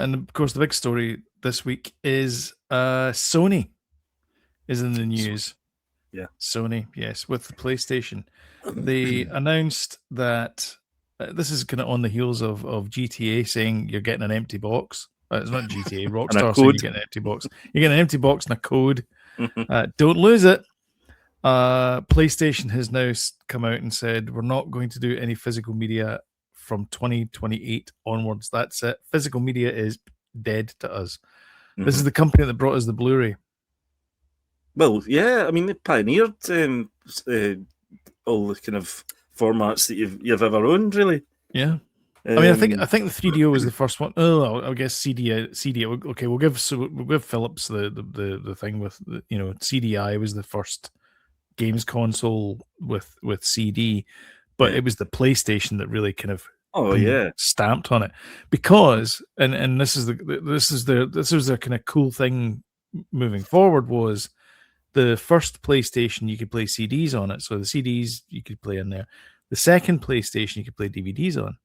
And of course, the big story this week is Sony is in the news. Yeah. Sony, yes, with the PlayStation. They announced that this is kind of on the heels of GTA saying you're getting an empty box. It's not GTA, Rockstar saying you're getting an empty box. You're getting an empty box and a code. Don't lose it. PlayStation has now come out and said we're not going to do any physical media from 2028 onwards. That's it. Physical media is dead to us. This is the company that brought us the Blu-ray. Well, yeah, I mean, they pioneered all the kind of formats that you've ever owned, really. Yeah. I mean, I think the 3DO was the first one. Oh, I guess CD. Okay, we'll give Philips the thing with CDI was the first games console with CD, but it was the PlayStation that really kind of stamped on it, because and this was their kind of cool thing moving forward, was the first PlayStation you could play CDs on it, so the CDs you could play in there. The second PlayStation you could play DVDs on,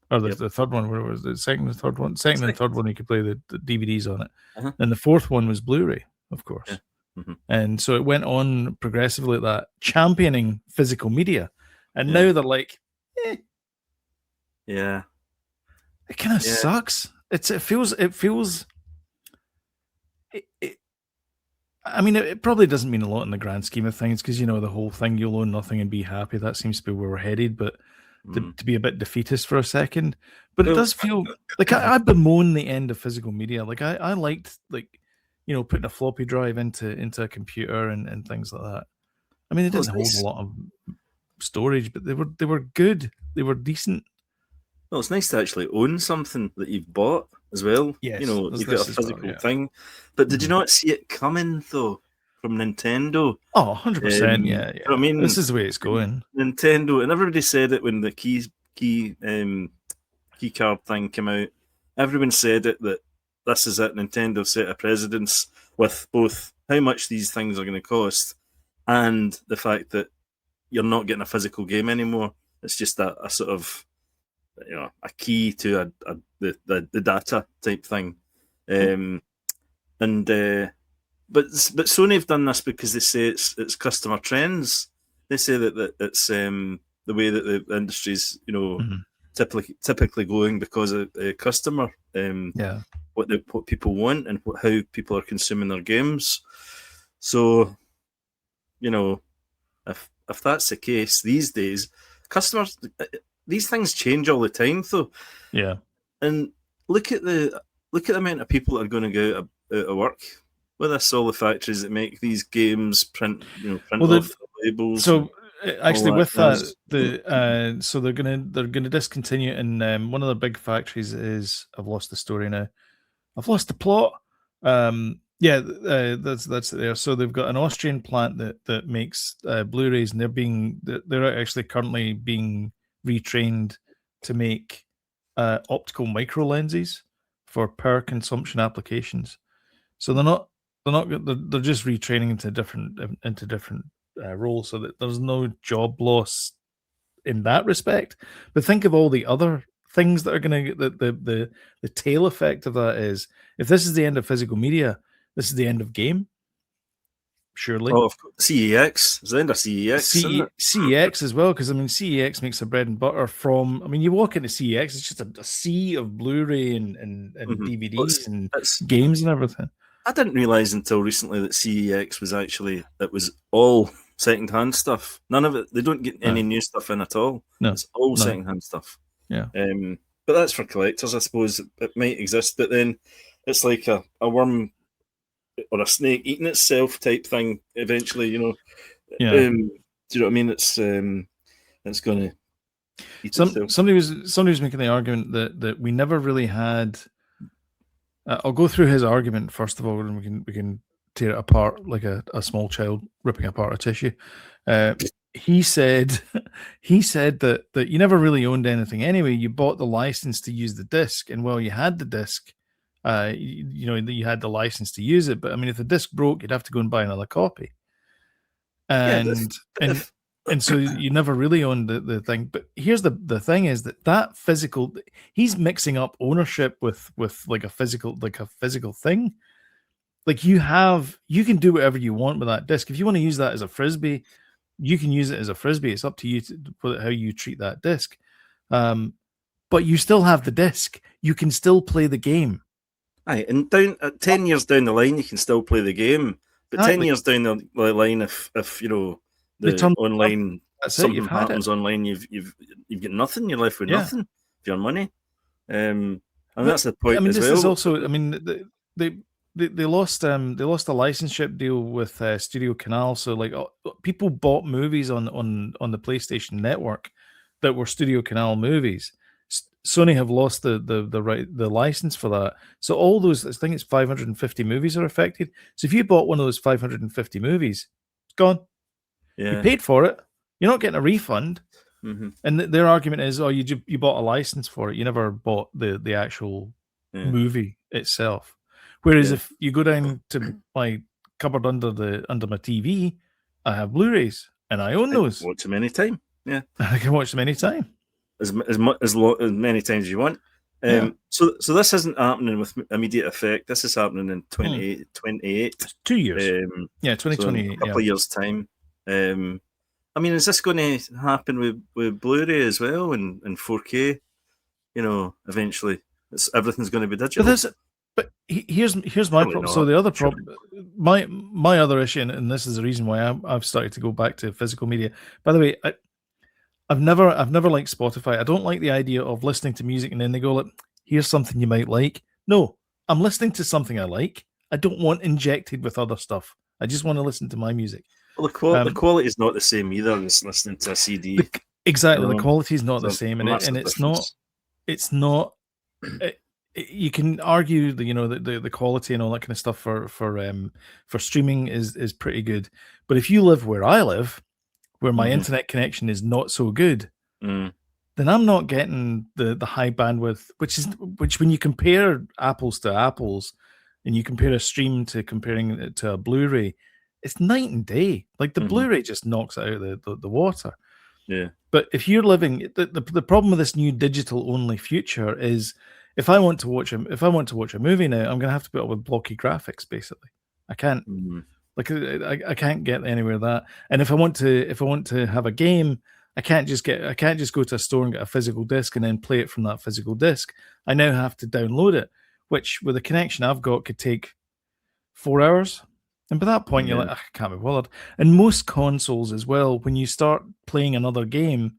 or the third one, where was the second and third one? Second and third one you could play the DVDs on it, and the fourth one was Blu-ray, of course. Yeah. Mm-hmm. And so it went on progressively like that, championing physical media. And now they're like, yeah, it kind of sucks. It feels. I mean, it probably doesn't mean a lot in the grand scheme of things, because the whole thing, you'll own nothing and be happy. That seems to be where we're headed. But to be a bit defeatist for a second, but it does feel like I bemoan the end of physical media. Like I liked putting a floppy drive into a computer and things like that. I mean, it didn't hold a lot of storage, but they were good. They were decent. Well, it's nice to actually own something that you've bought as well. Yes, you've got a physical thing. But did you not see it coming, though, from Nintendo? Oh, 100%, yeah. I mean, this is the way it's going. Nintendo, and everybody said it when the key card thing came out. Everyone said it, that this is it. Nintendo set a precedence with both how much these things are going to cost and the fact that you're not getting a physical game anymore. It's just a sort of a key to the data type thing. But Sony have done this because they say it's customer trends. They say that it's the way that the industry's typically going because of the customer. What people want and how people are consuming their games. So, if that's the case these days, customers, these things change all the time, though. Yeah. And look at the amount of people that are going to go out of work with this. All the factories that make these games print off the labels. So actually, with that, so they're gonna discontinue, and one of the big factories is, I've lost the story now. I've lost the plot. That's it there. So they've got an Austrian plant that makes Blu-rays, and they're actually currently being retrained to make optical micro lenses for power consumption applications. So they're just retraining into different roles, so that there's no job loss in that respect. But think of all the other things that are going to get the tail effect of that is, if this is the end of physical media, this is the end of game. Surely. Oh, of course. CEX. It's the end of CEX. CEX as well, because I mean, CEX makes their bread and butter from. I mean, you walk into CEX, it's just a sea of Blu-ray and DVDs and games and everything. I didn't realize until recently that CEX was all second-hand stuff. None of it. They don't get any new stuff in at all. No, it's all second-hand stuff. Yeah. But that's for collectors, I suppose. It might exist, but then it's like a worm or a snake eating itself type thing eventually, Yeah. Do you know what I mean? It's going to eat itself. Somebody was making the argument that we never really had. I'll go through his argument first of all, and we can tear it apart like a small child ripping apart a tissue. He said that you never really owned anything anyway. You bought the license to use the disc, and while you had the disc, you had the license to use it. But I mean, if the disc broke, you'd have to go and buy another copy. And and so you never really owned the thing. But here's the thing is that physical, he's mixing up ownership with like a physical thing. Like you can do whatever you want with that disc. If you want to use that as a frisbee, you can use it as a frisbee. It's up to you how you treat that disc. But you still have the disc. You can still play the game. Aye, and down 10 years down the line, you can still play the game. But Exactly. 10 years down the line, if you know the online something happens online, you've got nothing. You're left with nothing for your money. And that's the point. I mean, as this well. is also. I mean, they lost a licenseship deal with Studio Canal, so like people bought movies on the PlayStation Network that were Studio Canal movies. Sony have lost the license for that, so all those, I think it's 550 movies are affected. So if you bought one of those 550 movies, it's gone. Yeah. You paid for it. You're not getting a refund. Mm-hmm. And their argument is, oh, you bought a license for it. You never bought the actual movie itself. Whereas if you go down to my cupboard under my TV, I have Blu-rays and I own those. Watch them anytime. Yeah, I can watch them anytime. As many times as you want. So this isn't happening with immediate effect. This is happening in 2028. 2 years. 2028. So in a couple of years' time. I mean, is this going to happen with Blu-ray as well and 4K? You know, eventually, everything's going to be digital. But here's my problem. So the other problem, my other issue, and this is the reason why I've started to go back to physical media. By the way, I've never liked Spotify. I don't like the idea of listening to music and then they go like, here's something you might like. No, I'm listening to something I like. I don't want injected with other stuff. I just want to listen to my music. Well, the quality is not the same either as listening to a CD. Exactly, the quality is not the same, and it's not. You can argue the quality and all that kind of stuff for streaming is pretty good, but if you live where I live, where my internet connection is not so good, then I'm not getting the high bandwidth, which when you compare apples to apples, and you compare a stream to comparing it to a Blu-ray, it's night and day. Like the Blu-ray just knocks it out of the water. Yeah. But if you're living, the problem with this new digital only future is, if I want to watch a movie now, I'm going to have to put up with blocky graphics. Basically, I can't. Like I can't get anywhere that. And if I want to have a game, I can't just go to a store and get a physical disc and then play it from that physical disc. I now have to download it, which with the connection I've got could take 4 hours. And by that point, you're like, I can't be bothered. And most consoles as well, when you start playing another game,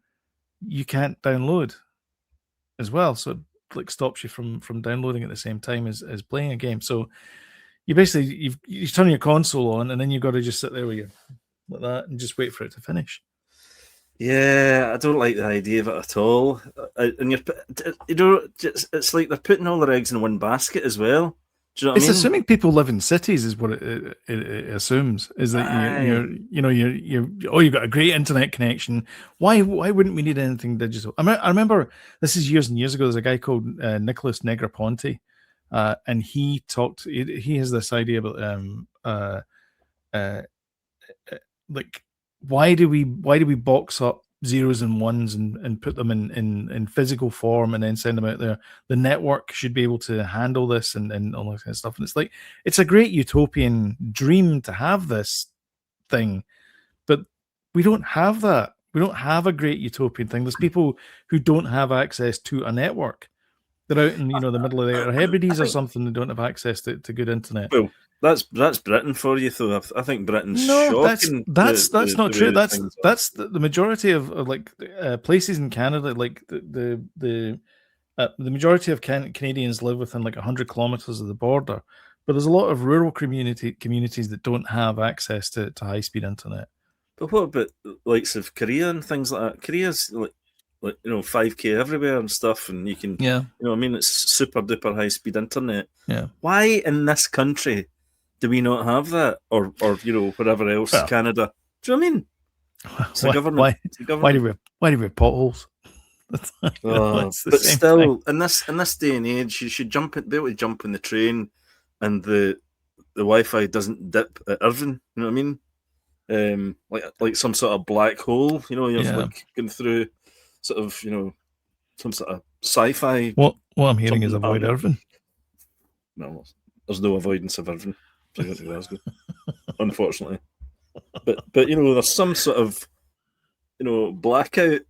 you can't download as well. So it like stops you from downloading at the same time as playing a game. So you basically you turn your console on and then you've got to just sit there with you like that and just wait for it to finish. Yeah, I don't like the idea of it at all. And it's like they're putting all their eggs in one basket as well. Do you know what I mean? It's assuming people live in cities is what it assumes, is that you've got a great internet connection. Why wouldn't we need anything digital? I remember, this is years and years ago, there's a guy called Nicholas Negroponte, and he has this idea about like why do we box up zeros and ones and put them in physical form and then send them out there? The network should be able to handle this and all that kind of stuff. And it's like, it's a great utopian dream to have this thing, but we don't have that. We don't have a great utopian thing. There's people who don't have access to a network. They're out in the middle of the Hebrides or something. They don't have access to good internet. Well, that's Britain for you, though. I think Britain's shocking. That's not true. That's the majority of like places in Canada. Like the majority of Canadians live within like 100 kilometers of the border, but there's a lot of rural communities that don't have access to high speed internet. But what about likes of Korea and things like that? Korea's like 5K everywhere and stuff, and you can it's super duper high speed internet. Yeah. Why in this country do we not have that, or whatever else, Canada? Do you know what I mean? It's the government. Why do we have potholes? But still, in this day and age, you should be able to jump on the train, and the Wi-Fi doesn't dip at Irvine. You know what I mean? like some sort of black hole. You know, you're Yeah. like going through sort of some sort of sci-fi. What I'm hearing is something avoid happening. Irvine. No, there's no avoidance of Irvine if you're going to Glasgow, unfortunately. But there's some sort of blackout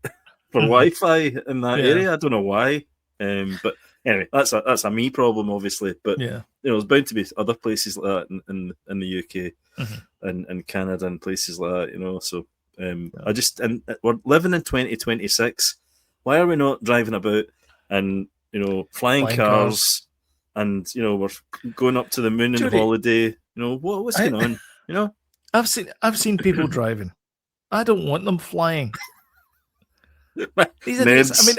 for Wi-Fi in that area. I don't know why. But anyway, that's a me problem, obviously. But there's bound to be other places like that in the UK and Canada and places like that. So I just and we're living in 2026. Why are we not driving about and flying cars? And we're going up to the moon on holiday. What's going on? I've seen people driving. I don't want them flying. Neds.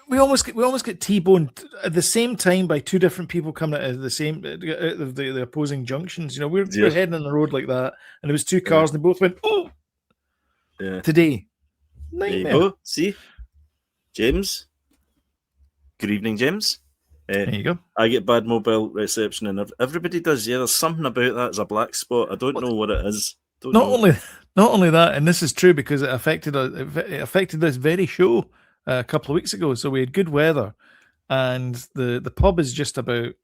We almost get T-boned at the same time by two different people coming out of the opposing junctions. We're heading on the road like that, and there was two cars, and they both went, "Oh, yeah." Today, nightmare. There you go. See, James. Good evening, James. There you go. I get bad mobile reception, and everybody does. Yeah, there's something about that as a black spot. I don't know what it is. Not only that, and this is true because it affected this very show a couple of weeks ago. So we had good weather, and the pub is just about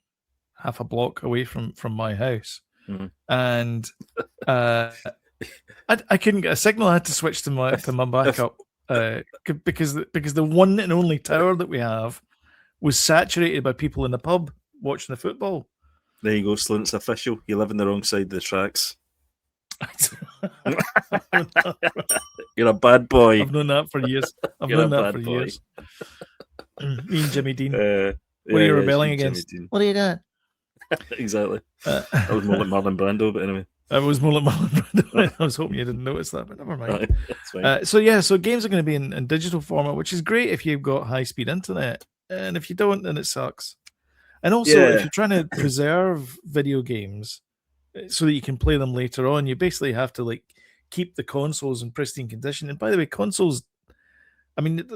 half a block away from my house, and I couldn't get a signal. I had to switch to my backup because the one and only tower that we have was saturated by people in the pub watching the football. There you go, Slint's official. You live on the wrong side of the tracks. You're a bad boy. I've known that for years. Years. Me and Jimmy Dean. What are you rebelling against? What are you doing? Exactly. That was more like Marlon Brando, but anyway. It was more like Marlon Brando. I was hoping you didn't notice that, but never mind. So games are going to be in digital format, which is great if you've got high-speed internet. And if you don't, then it sucks. And also, if you're trying to preserve video games so that you can play them later on, you basically have to keep the consoles in pristine condition. And by the way, consoles, I mean,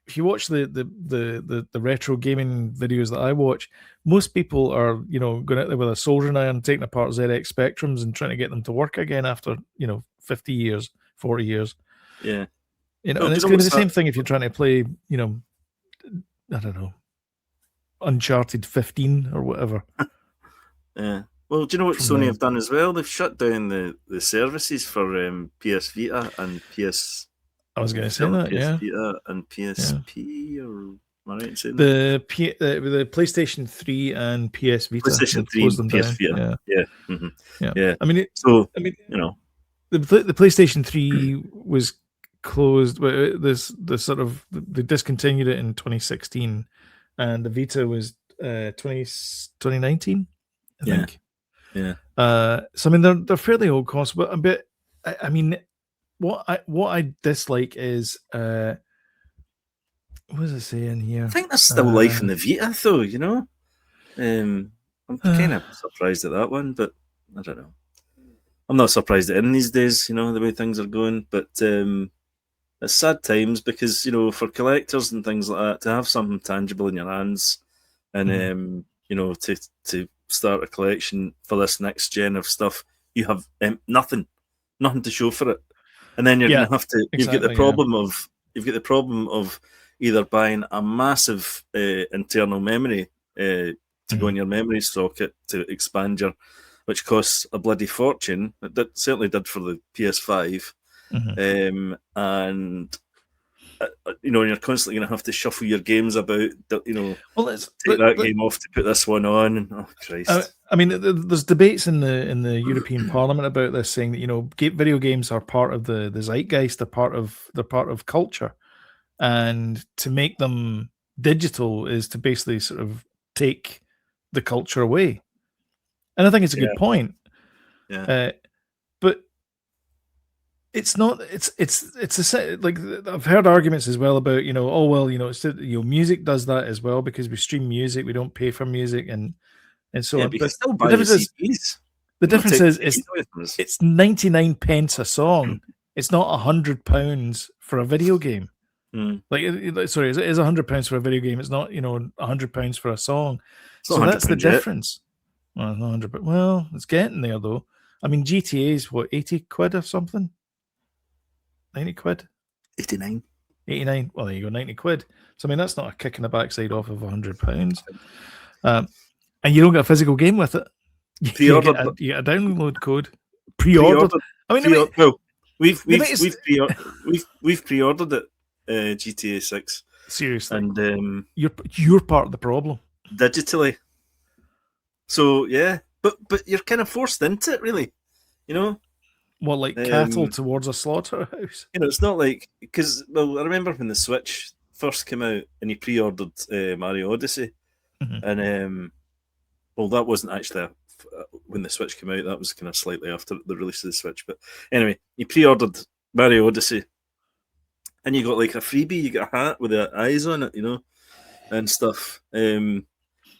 if you watch the retro gaming videos that I watch, most people are going out there with a soldering iron, taking apart ZX Spectrums and trying to get them to work again after 50 years, 40 years. Yeah, and it's going to be the same thing if you're trying to play I don't know, Uncharted 15 or whatever. Yeah. Well, do you know what Sony have done as well? They've shut down the services for PS Vita and PS. I was going to say that, PS Vita and PSP, or am I right in saying the PlayStation 3 and PS Vita. PlayStation 3 and PS Vita. Yeah. I mean, the PlayStation 3 was closed. They discontinued it in 2016, and the Vita was 2019, I think. Yeah. So I mean, they're fairly old costs, but a bit. I mean, what I dislike is what does it say in here? I think there's still life in the Vita, though. I'm kind of surprised at that one, but I don't know. I'm not surprised at it in these days. The way things are going, but it's sad times because for collectors and things like that, to have something tangible in your hands and to start a collection for this next gen of stuff, you have nothing to show for it, and then you're gonna have to. You've got the problem of either buying a massive internal memory to go in your memory socket to expand which costs a bloody fortune. It certainly did for the PS5. And you're constantly going to have to shuffle your games about. Take that game off to put this one on. And, oh Christ! I mean, there's debates in the European Parliament about this, saying that video games are part of the zeitgeist. They're part of culture, and to make them digital is to basically sort of take the culture away. And I think it's a good point. Yeah. But it's not. It's like I've heard arguments as well about music does that as well because we stream music, we don't pay for music and so on. But still buy the difference is it's 99 pence a song. It's not £100 for a video game. Sorry, it is £100 for a video game. It's not £100 for a song. So that's the difference. Well, not 100, but it's getting there though. I mean, GTA is what, 80 quid or something? 90 quid? 89. 89. Well, there you go, 90 quid. So, I mean, that's not a kick in the backside off of £100. And you don't get a physical game with it. You get a download code. Pre-ordered. I mean, well, we've pre-ordered it, GTA 6. Seriously. And you're part of the problem. Digitally. So, yeah. But you're kind of forced into it, really. You know? What, like cattle towards a slaughterhouse? You know, it's not like... Because, well, I remember when the Switch first came out and you pre-ordered Mario Odyssey. Mm-hmm. And, well, that wasn't actually... when the Switch came out, that was kind of slightly after the release of the Switch. But anyway, you pre-ordered Mario Odyssey. And you got like a freebie. You got a hat with the eyes on it, you know, and stuff. You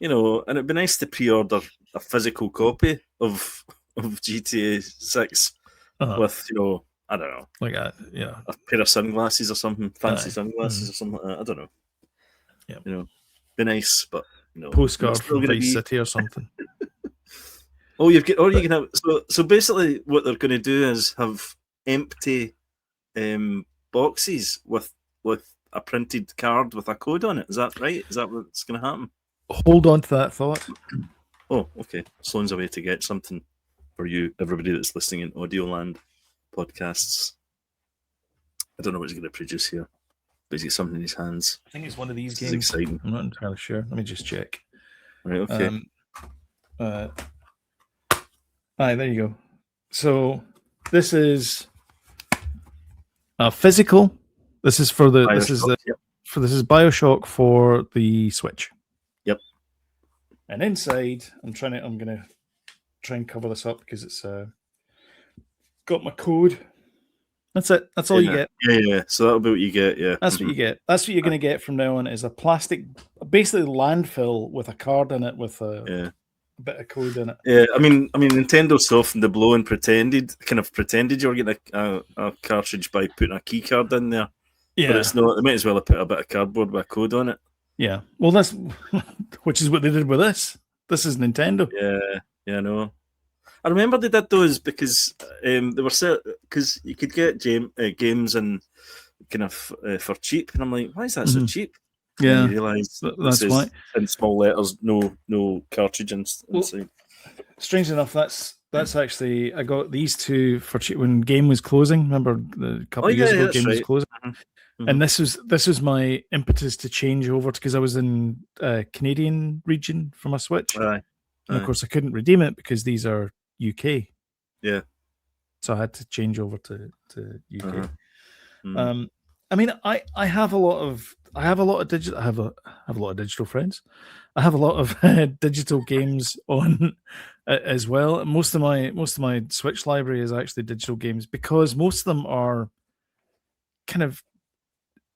know, and it'd be nice to pre-order a physical copy of GTA 6 with, you know, I don't know, like a pair of sunglasses or something, fancy sunglasses or something like that. I don't know. Yeah, you know, be nice, but no. Postcard from Vice City or something. You can have. So basically, what they're going to do is have empty boxes with a printed card with a code on it. Is that right? Is that what's going to happen? Hold on to that thought. Oh, okay. Sloan's a way to get something for you, everybody that's listening in Audioland podcasts. I don't know what he's going to produce here, but he's got something in his hands. I think it's one of these games. It's exciting. I'm not entirely sure. Let me just check. Right, okay. There you go. So this is physical. This is for the BioShock, this is BioShock for the Switch. Yep. And inside, I'm gonna try and cover this up because it's got my code. That's it. That's all you get. Yeah. So that'll be what you get. Yeah. That's what you get. That's what you're gonna get from now on. Is a plastic, basically landfill with a card in it with a bit of code in it. Yeah, I mean, Nintendo softened the blow and pretended you were getting a cartridge by putting a key card in there. Yeah, but it's not. They might as well have put a bit of cardboard with a code on it. Yeah, well, that's which is what they did with this. This is Nintendo. Yeah, I know. I remember they did those because they were set because you could get games and kind of for cheap, and I'm like, why is that so cheap? Yeah, and you realise that's why in small letters, no cartridge inside. Strange enough, that's actually I got these two for cheap when Game was closing. Remember a couple of years ago, Game was closing, and this was my impetus to change over because I was in Canadian region for my Switch, and of course I couldn't redeem it because these are UK. Yeah, so I had to change over to UK. I mean, I have a lot of digital. I have a lot of digital friends. I have a lot of digital games on as well. Most of my Switch library is actually digital games because most of them are kind of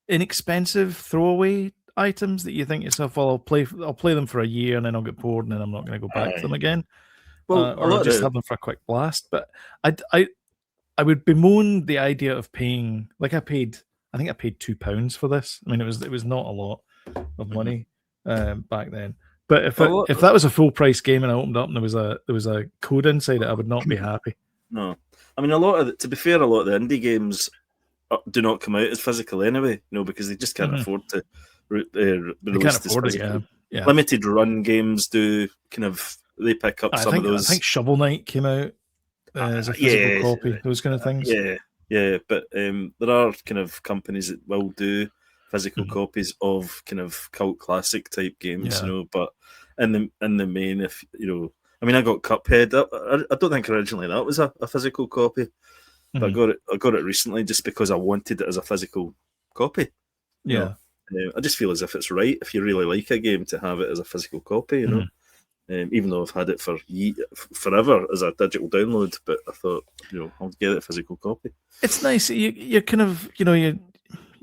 inexpensive throwaway items that you think to yourself, well, I'll play them for a year and then I'll get bored and then I'm not going to go back to them again. Well, or I'll just have them for a quick blast. But I would bemoan the idea of paying, like I think I paid £2 for this. I mean, it was not a lot of money back then. But if that was a full price game and I opened up and there was a code inside it, I would not be happy. No, I mean to be fair, a lot of the indie games do not come out as physical anyway. Because they just can't afford to release this physical. Yeah. Limited run games do kind of pick up some of those. I think Shovel Knight came out as a physical copy. Those kind of things. Yeah, but there are kind of companies that will do physical copies of kind of cult classic type games, but in the main, if I mean, I got Cuphead. I don't think originally that was a physical copy, but I got it recently just because I wanted it as a physical copy. Yeah, I just feel as if it's right if you really like a game to have it as a physical copy, even though I've had it for forever as a digital download, but I thought, I'll get it a physical copy. It's nice. You're kind of, you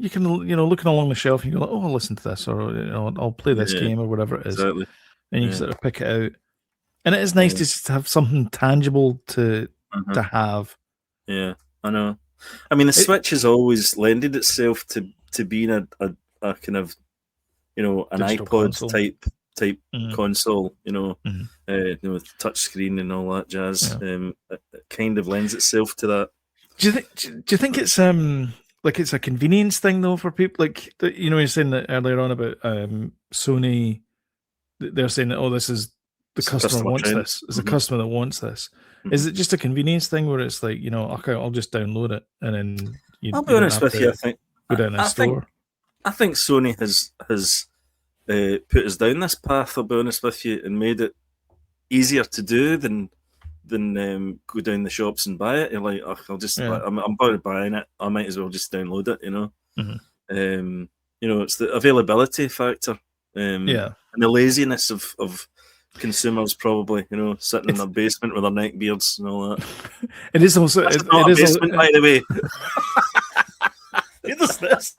can, looking along the shelf and you go, oh, I'll listen to this, or I'll play this game or whatever it is. Exactly. And you sort of pick it out. And it is nice just to have something tangible to have. Yeah, I know. I mean, the Switch has always lended itself to being a kind of, an iPod console. type console, with touch screen and all that jazz. kind of lends itself to that. Do you think it's like it's a convenience thing though for people? Like you're saying that earlier on about Sony. They're saying that this is the customer wants trend. this. It's a customer that wants this. Is it just a convenience thing where it's like, okay, I'll just download it and then I'll be honest with you. I think go down a store. I think Sony has put us down this path. I'll be honest with you, and made it easier to do than go down the shops and buy it. You're like, I'll just I'm buying it. I might as well just download it. It's the availability factor. And the laziness of consumers, probably, sitting in their basement with their neck beards and all that. It is also That's not a basement, by the way. It is this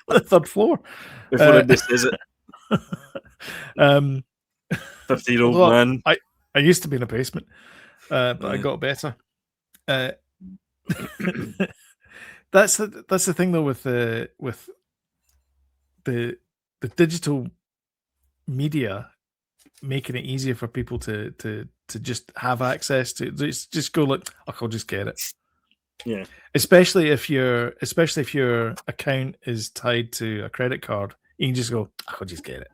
the third floor before it says it. 50-year-old man. I used to be in a basement, but I got better. That's the thing though with the digital media making it easier for people to just have access to. Just go like, I'll just get it. Yeah. Especially if your account is tied to a credit card, you can just go, I'll just get it.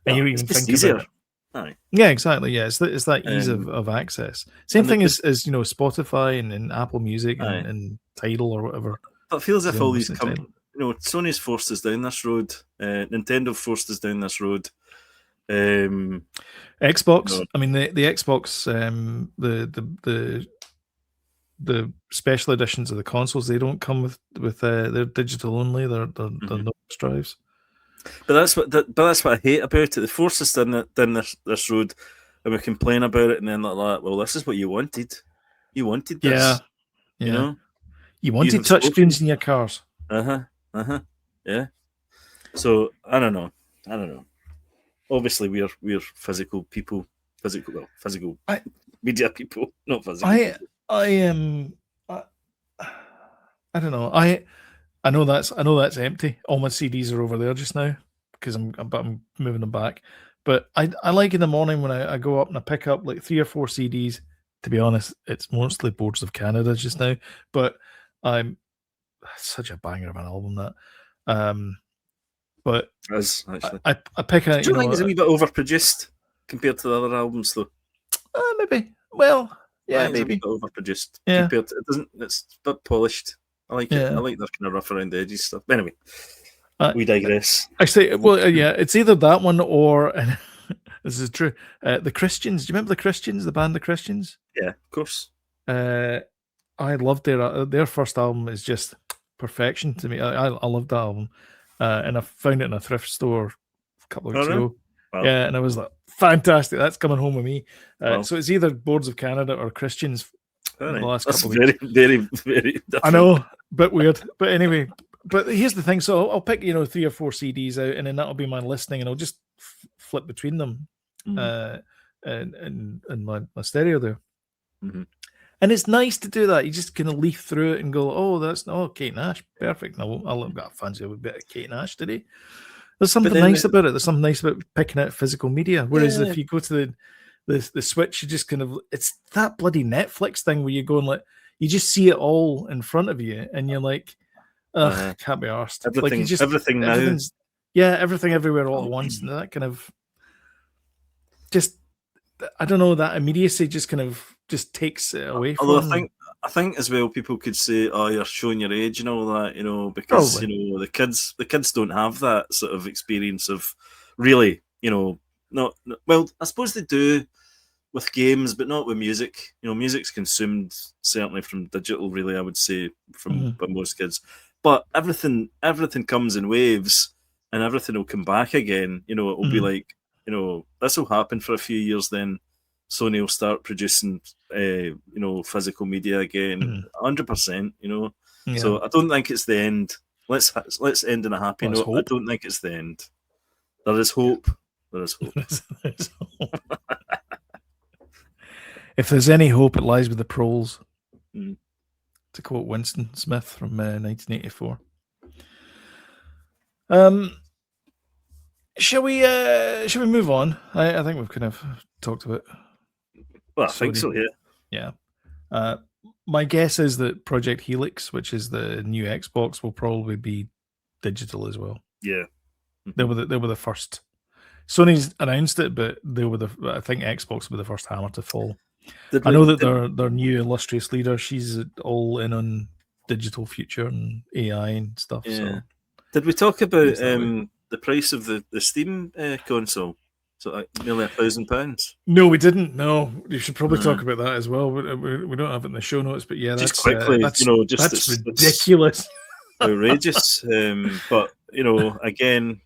And you even think easier. about it. Aye. Yeah, exactly. Yeah, it's that ease of access. Same thing as Spotify and Apple Music and Tidal or whatever. But it feels as if all these Sony's forced us down this road. Nintendo forced us down this road. Xbox. I mean, the Xbox, the special editions of the consoles, they don't come with they're digital only. They're no drives. But that's what I hate about it. They force us down this road, and we complain about it, and then like, well, this is what you wanted. You wanted this. Yeah. You wanted touchscreens in your cars. Yeah. So I don't know. Obviously, we're physical people. Physical media people, not physical. I am. I don't know. I know that's empty. All my CDs are over there just now because I'm moving them back. But I like in the morning when I go up and I pick up like 3 or 4 CDs. To be honest, it's mostly Boards of Canada just now. But I'm such a banger of an album that. But as actually, I pick out. Do you think it's a wee bit overproduced compared to the other albums, though? Maybe. Well, yeah, maybe. It's a bit overproduced. Yeah. Compared to, it's a bit polished. I like it. I like their kind of rough around the edges stuff. But anyway, we digress. Actually, well, it's either that one or this is true. The Christians. Do you remember the Christians? The band, the Christians. Yeah, of course. I loved their first album. Is just perfection to me. I loved that album, and I found it in a thrift store a couple of weeks ago. Wow. Yeah, and I was like, fantastic. That's coming home with me. So it's either Boards of Canada or Christians. The last couple of weeks. Very, very different. I know, but weird. But anyway, but here's the thing. So I'll pick 3 or 4 CDs out, and then that'll be my listening, and I'll just flip between them, and my stereo there. Mm-hmm. And it's nice to do that. You just kind of leaf through it and go, that's Kate Nash, perfect. I'll got a fancy a bit of Kate Nash today. There's something nice about it. There's something nice about picking out physical media. Whereas if you go to the Switch, you just kind of, it's that bloody Netflix thing where you go and like, you just see it all in front of you, and you're like, can't be arsed. Everything now. Yeah, everything everywhere all at once. And that kind of just, I don't know, that immediacy just kind of just takes it away from. Although I think as well, people could say, "Oh, you're showing your age and all that," because probably. The kids don't have that sort of experience of really, not well. I suppose they do with games, but not with music. Music's consumed certainly from digital. Really, I would say by most kids. But everything comes in waves, and everything will come back again. It will be like, this will happen for a few years. Then Sony will start producing, physical media again, 100%. So I don't think it's the end. Let's end on a happy note. Hope. I don't think it's the end. There is hope. There is hope. There's hope. If there's any hope, it lies with the proles. To quote Winston Smith from 1984. Shall we move on? I think we've kind of talked about. Well, I think so. Yeah. My guess is that Project Helix, which is the new Xbox, will probably be digital as well. Yeah. They were the first. Sony's announced it, but I think Xbox will be the first hammer to fall. I know that their new illustrious leader, she's all in on digital future and AI and stuff. Yeah. So did we talk about the price of the Steam console? So like nearly £1,000. No, we didn't. No, you should probably talk about that as well. We don't have it in the show notes, but yeah, just quickly, you know, just that's ridiculous, outrageous. But you know, again,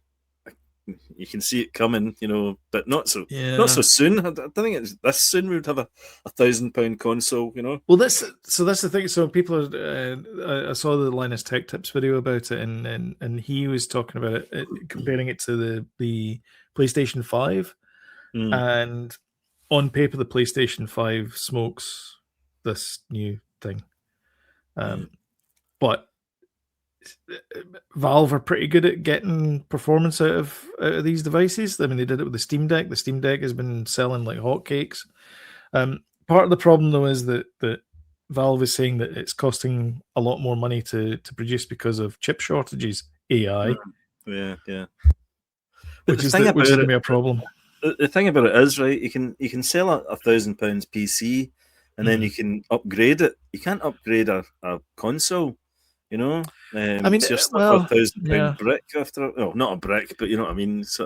you can see it coming, you know, but not so soon. I don't think it's this soon. We would have a £1,000 console, you know. Well, that's the thing. So people are. I saw the Linus Tech Tips video about it, and he was talking about it, comparing it to the PlayStation 5, and on paper the PlayStation 5 smokes this new thing, but Valve are pretty good at getting performance out of these devices. I mean, they did it with the Steam Deck. The Steam Deck has been selling like hotcakes. Part of the problem, though, is that Valve is saying that it's costing a lot more money to produce because of chip shortages, AI. Yeah. Which is going to be a problem. The thing about it is, right, you can sell a £1,000 PC and then you can upgrade it. You can't upgrade a console, you know. I mean, it's just a £1,000 brick after. Well, not a brick, but you know what I mean. So